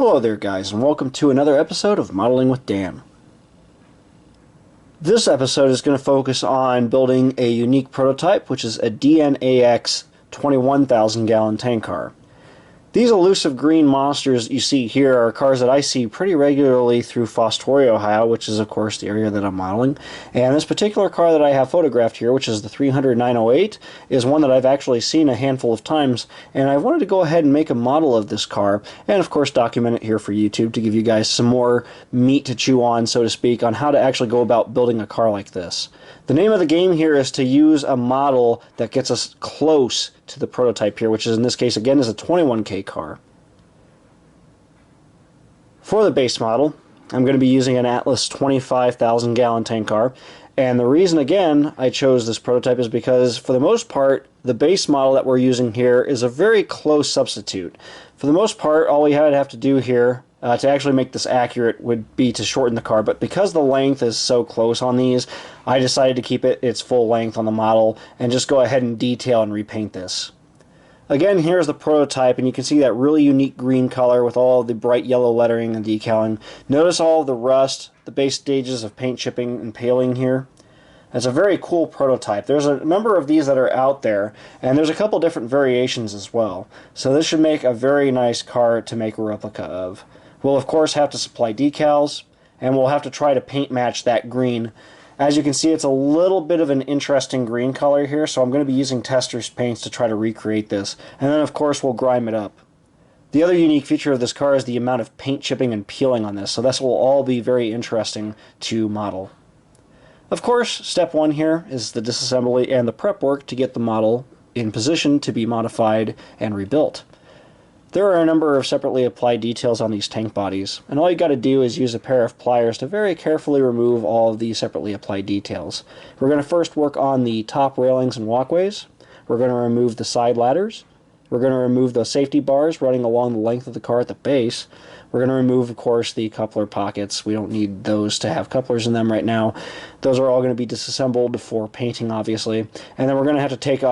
Hello there guys, and welcome to another episode of Modeling with Dan. This episode is going to focus on building a unique prototype, which is a DNAX 21,000 gallon tank car. These elusive green monsters you see here are cars that I see pretty regularly through Fostoria, Ohio, which is of course the area that I'm modeling. And this particular car that I have photographed here, which is the 300-908, is one that I've actually seen a handful of times, and I wanted to go ahead and make a model of this car, and of course document it here for YouTube to give you guys some more meat to chew on, so to speak, on how to actually go about building a car like this. The name of the game here is to use a model that gets us close to the prototype here, which is in this case again is a 21K car. For the base model, I'm going to be using an Atlas 25,000 gallon tank car, and the reason again I chose this prototype is because for the most part the base model that we're using here is a very close substitute. For the most part, all we would have to do here to actually make this accurate would be to shorten the car, but because the length is so close on these, I decided to keep it its full length on the model and just go ahead and detail and repaint this. Again, here's the prototype, and you can see that really unique green color with all the bright yellow lettering and decaling. Notice all of the rust, the base stages of paint chipping and paling here. It's a very cool prototype. There's a number of these that are out there, and there's a couple different variations as well. So this should make a very nice car to make a replica of. We'll of course have to supply decals, and we'll have to try to paint match that green. As you can see, it's a little bit of an interesting green color here, so I'm going to be using Testors paints to try to recreate this. And then of course we'll grime it up. The other unique feature of this car is the amount of paint chipping and peeling on this, so this will all be very interesting to model. Of course, step one here is the disassembly and the prep work to get the model in position to be modified and rebuilt. There are a number of separately applied details on these tank bodies, and all you got to do is use a pair of pliers to very carefully remove all of these separately applied details. We're going to first work on the top railings and walkways. We're going to remove the side ladders. We're going to remove the safety bars running along the length of the car at the base. We're going to remove, of course, the coupler pockets. We don't need those to have couplers in them right now. Those are all going to be disassembled for painting, obviously. And then we're going to have to take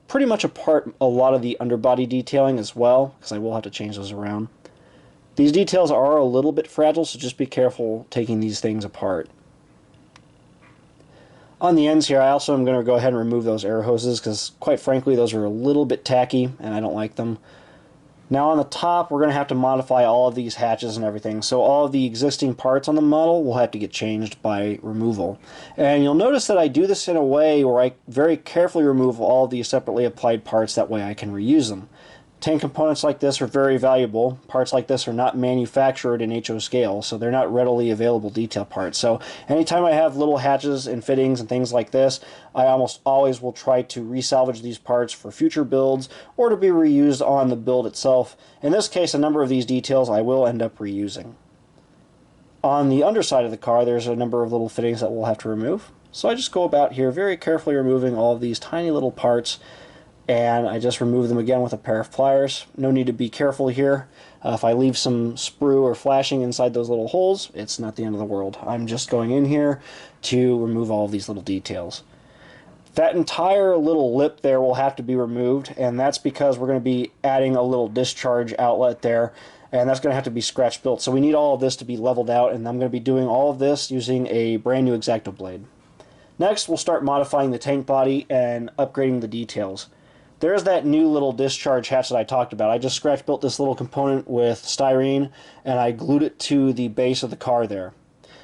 pretty much apart a lot of the underbody detailing as well, because I will have to change those around. These details are a little bit fragile, so just be careful taking these things apart. On the ends here, I also am going to go ahead and remove those air hoses, because quite frankly, those are a little bit tacky, and I don't like them. Now on the top, we're going to have to modify all of these hatches and everything, so all of the existing parts on the model will have to get changed by removal. And you'll notice that I do this in a way where I very carefully remove all of these separately applied parts, that way I can reuse them. Tank components like this are very valuable. Parts like this are not manufactured in HO scale, so they're not readily available detail parts. So anytime I have little hatches and fittings and things like this, I almost always will try to resalvage these parts for future builds or to be reused on the build itself. In this case, a number of these details I will end up reusing. On the underside of the car, there's a number of little fittings that we'll have to remove. So I just go about here very carefully removing all of these tiny little parts, and I just remove them again with a pair of pliers. No need to be careful here. If I leave some sprue or flashing inside those little holes, it's not the end of the world. I'm just going in here to remove all of these little details. That entire little lip there will have to be removed, and that's because we're going to be adding a little discharge outlet there, and that's going to have to be scratch built. So we need all of this to be leveled out, and I'm going to be doing all of this using a brand new X-Acto blade. Next, we'll start modifying the tank body and upgrading the details. There's that new little discharge hatch that I talked about. I just scratch built this little component with styrene, and I glued it to the base of the car there.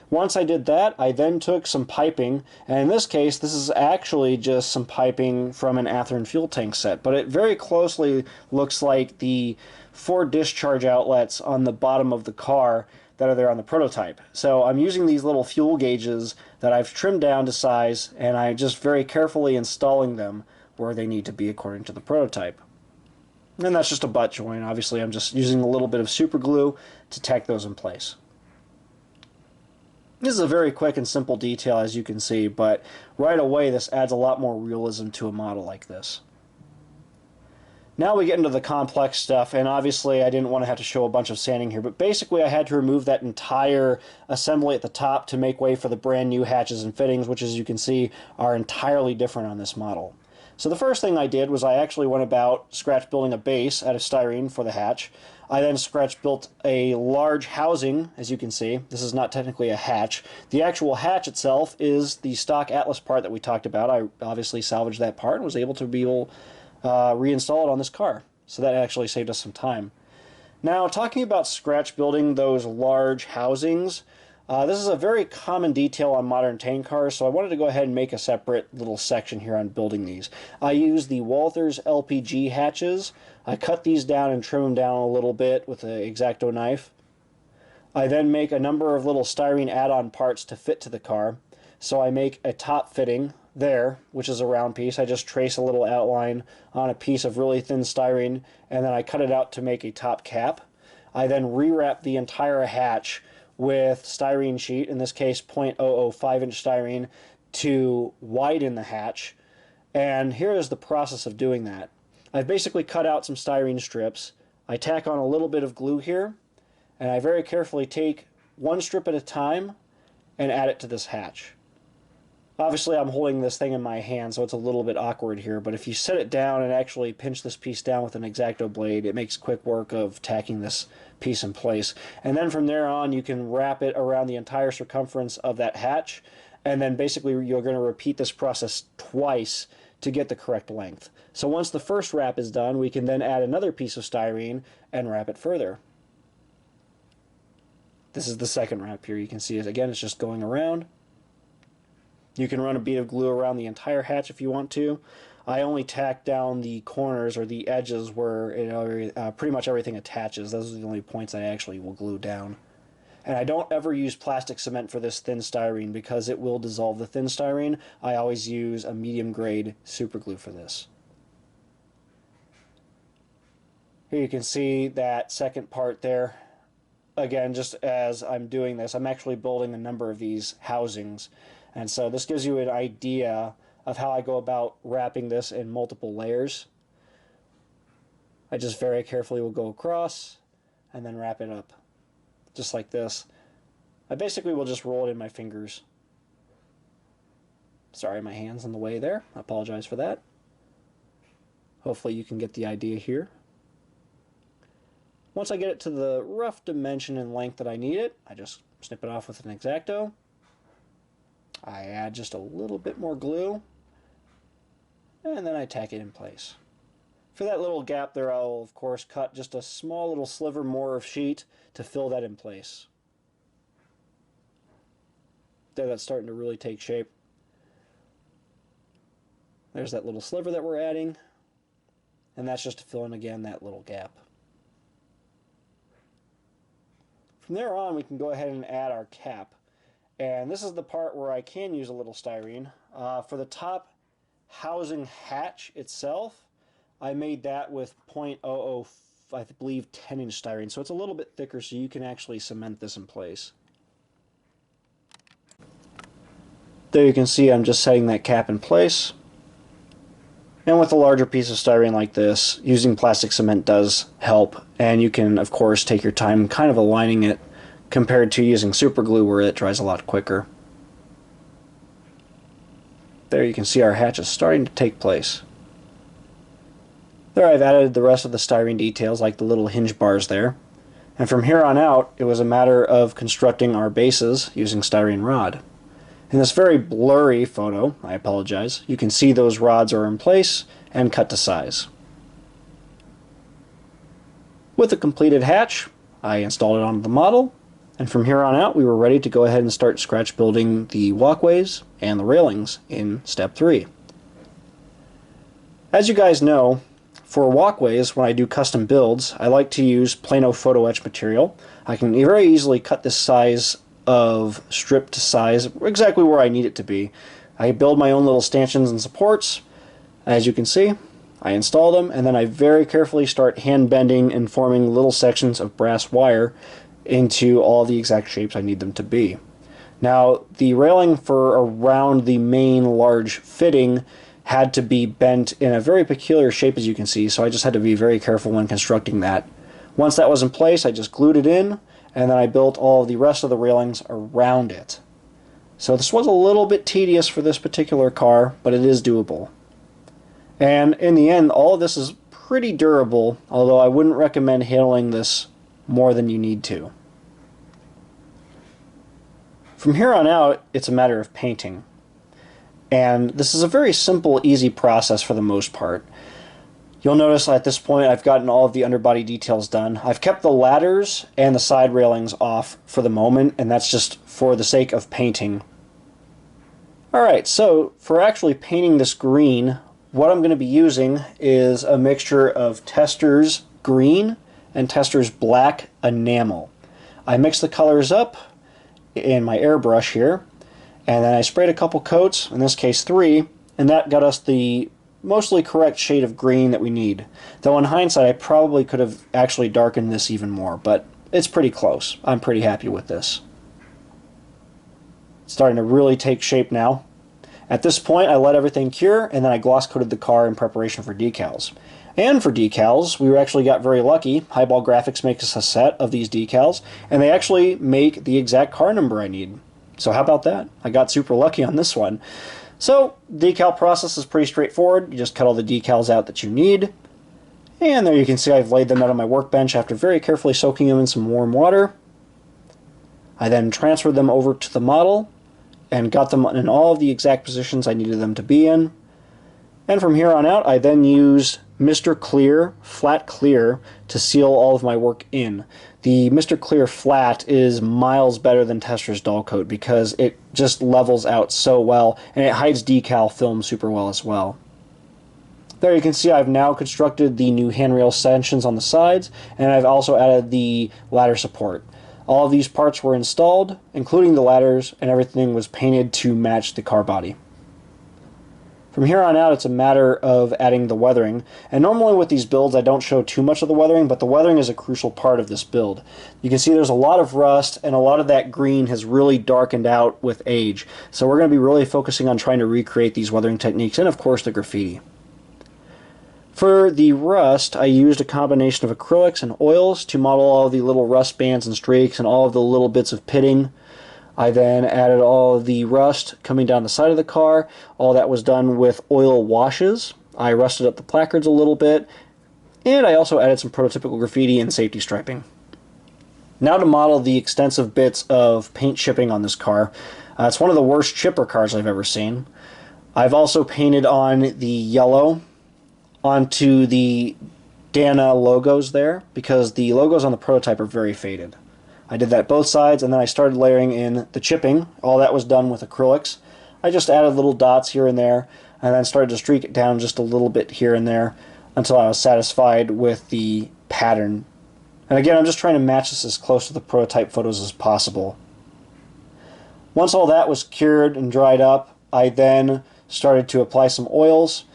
Once I did that, I then took some piping, and in this case, this is actually just some piping from an Athearn fuel tank set, but it very closely looks like the 4 discharge outlets on the bottom of the car that are there on the prototype. So I'm using these little fuel gauges that I've trimmed down to size, and I'm just very carefully installing them where they need to be according to the prototype. And that's just a butt joint. Obviously I'm just using a little bit of super glue to tack those in place. This is a very quick and simple detail, as you can see, but right away this adds a lot more realism to a model like this. Now we get into the complex stuff, and obviously I didn't want to have to show a bunch of sanding here, but basically I had to remove that entire assembly at the top to make way for the brand new hatches and fittings, which as you can see are entirely different on this model. So the first thing I did was I actually went about scratch building a base out of styrene for the hatch. I then scratch built a large housing, as you can see. This is not technically a hatch. The actual hatch itself is the stock Atlas part that we talked about. I obviously salvaged that part and was able to reinstall it on this car. So that actually saved us some time. Now, talking about scratch building those large housings, this is a very common detail on modern tank cars, so I wanted to go ahead and make a separate little section here on building these. I use the Walther's LPG hatches. I cut these down and trim them down a little bit with an X-Acto knife. I then make a number of little styrene add-on parts to fit to the car. So I make a top fitting there, which is a round piece. I just trace a little outline on a piece of really thin styrene, and then I cut it out to make a top cap. I then rewrap the entire hatch with styrene sheet, in this case 0.005-inch styrene, to widen the hatch. And here is the process of doing that. I've basically cut out some styrene strips. I tack on a little bit of glue here, and I very carefully take one strip at a time and add it to this hatch. Obviously I'm holding this thing in my hand, so it's a little bit awkward here, but if you set it down and actually pinch this piece down with an X-Acto blade, it makes quick work of tacking this piece in place. And then from there on, you can wrap it around the entire circumference of that hatch, and then basically you're going to repeat this process twice to get the correct length. So once the first wrap is done, we can then add another piece of styrene and wrap it further. This is the second wrap here. You can see it again, it's just going around. You can run a bead of glue around the entire hatch if you want to. I only tack down the corners or the edges where pretty much everything attaches. Those are the only points I actually will glue down. And I don't ever use plastic cement for this thin styrene because it will dissolve the thin styrene. I always use a medium grade super glue for this. Here you can see that second part there. Again, just as I'm doing this, I'm actually building a number of these housings. And so this gives you an idea of how I go about wrapping this in multiple layers. I just very carefully will go across and then wrap it up, just like this. I basically will just roll it in my fingers. Sorry, my hand's in the way there. I apologize for that. Hopefully you can get the idea here. Once I get it to the rough dimension and length that I need it, I just snip it off with an X-Acto. I add just a little bit more glue, and then I tack it in place. For that little gap there, I'll of course cut just a small little sliver more of sheet to fill that in place. There, that's starting to really take shape. There's that little sliver that we're adding, and that's just to fill in again that little gap. From there on, we can go ahead and add our cap. And this is the part where I can use a little styrene. For the top housing hatch itself, I made that with 0.00, I believe, 10-inch styrene. So it's a little bit thicker, so you can actually cement this in place. There you can see I'm just setting that cap in place. And with a larger piece of styrene like this, using plastic cement does help. And you can, of course, take your time kind of aligning it compared to using super glue where it dries a lot quicker. There you can see our hatch is starting to take place. There I've added the rest of the styrene details like the little hinge bars there. And from here on out, it was a matter of constructing our bases using styrene rod. In this very blurry photo, I apologize, you can see those rods are in place and cut to size. With the completed hatch, I installed it onto the model, and from here on out we were ready to go ahead and start scratch building the walkways and the railings in step 3. As you guys know, for walkways, when I do custom builds, I like to use Plano photo etch material. I can very easily cut this size of strip to size exactly where I need it to be. I build my own little stanchions and supports. As you can see, I install them, and then I very carefully start hand bending and forming little sections of brass wire into all the exact shapes I need them to be. Now, the railing for around the main large fitting had to be bent in a very peculiar shape, as you can see, so I just had to be very careful when constructing that. Once that was in place, I just glued it in, and then I built all the rest of the railings around it. So this was a little bit tedious for this particular car, but it is doable. And in the end, all of this is pretty durable, although I wouldn't recommend handling this more than you need to. From here on out, it's a matter of painting. And this is a very simple, easy process for the most part. You'll notice at this point I've gotten all of the underbody details done. I've kept the ladders and the side railings off for the moment, and that's just for the sake of painting. Alright, so for actually painting this green, what I'm going to be using is a mixture of Tester's green and Tester's black enamel. I mixed the colors up in my airbrush here, and then I sprayed a couple coats, in this case 3, and that got us the mostly correct shade of green that we need. Though in hindsight I probably could have actually darkened this even more, but it's pretty close. I'm pretty happy with this. It's starting to really take shape now. At this point I let everything cure, and then I gloss coated the car in preparation for decals. And for decals, we actually got very lucky. Highball Graphics makes us a set of these decals, and they actually make the exact car number I need. So how about that? I got super lucky on this one. So, decal process is pretty straightforward. You just cut all the decals out that you need. And there you can see I've laid them out on my workbench after very carefully soaking them in some warm water. I then transferred them over to the model and got them in all of the exact positions I needed them to be in. And from here on out, I then used Mr. Clear, Flat Clear, to seal all of my work in. The Mr. Clear Flat is miles better than Tester's Dull Coat because it just levels out so well, and it hides decal film super well as well. There you can see I've now constructed the new handrail extensions on the sides, and I've also added the ladder support. All of these parts were installed, including the ladders, and everything was painted to match the car body. From here on out, it's a matter of adding the weathering, and normally with these builds I don't show too much of the weathering, but the weathering is a crucial part of this build. You can see there's a lot of rust, and a lot of that green has really darkened out with age, so we're going to be really focusing on trying to recreate these weathering techniques, and of course the graffiti. For the rust, I used a combination of acrylics and oils to model all of the little rust bands and streaks and all of the little bits of pitting. I then added all of the rust coming down the side of the car. All that was done with oil washes. I rusted up the placards a little bit, and I also added some prototypical graffiti and safety striping. Now to model the extensive bits of paint chipping on this car. It's one of the worst chipper cars I've ever seen. I've also painted on the yellow onto the Dana logos there, because the logos on the prototype are very faded. I did that both sides, and then I started layering in the chipping. All that was done with acrylics. I just added little dots here and there, and then started to streak it down just a little bit here and there until I was satisfied with the pattern. And again, I'm just trying to match this as close to the prototype photos as possible. Once all that was cured and dried up, I then started to apply some oils.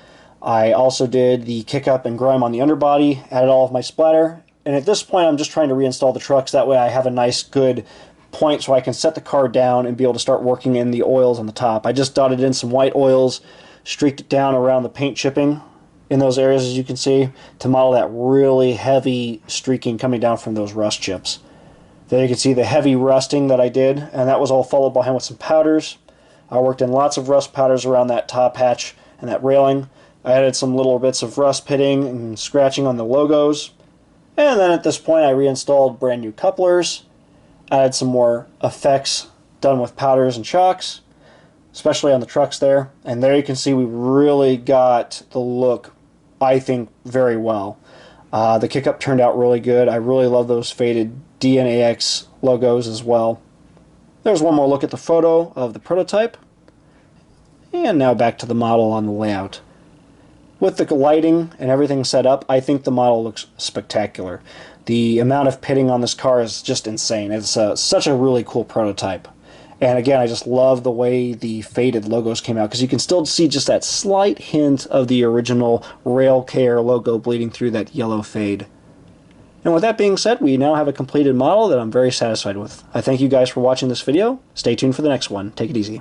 I also did the kick up and grime on the underbody, added all of my splatter, and at this point I'm just trying to reinstall the trucks. That way I have a nice good point so I can set the car down and be able to start working in the oils on the top. I just dotted in some white oils, streaked it down around the paint chipping in those areas, as you can see, to model that really heavy streaking coming down from those rust chips. There you can see the heavy rusting that I did, and that was all followed behind with some powders. I worked in lots of rust powders around that top hatch and that railing. I added some little bits of rust pitting and scratching on the logos. And then at this point I reinstalled brand new couplers, added some more effects done with powders and chalks, especially on the trucks there. And there you can see we really got the look, I think, very well. The kick-up turned out really good. I really love those faded DNAX logos as well. There's one more look at the photo of the prototype. And now back to the model on the layout. With the lighting and everything set up, I think the model looks spectacular. The amount of pitting on this car is just insane. It's such a really cool prototype. And again, I just love the way the faded logos came out, because you can still see just that slight hint of the original Railcare logo bleeding through that yellow fade. And with that being said, we now have a completed model that I'm very satisfied with. I thank you guys for watching this video. Stay tuned for the next one. Take it easy.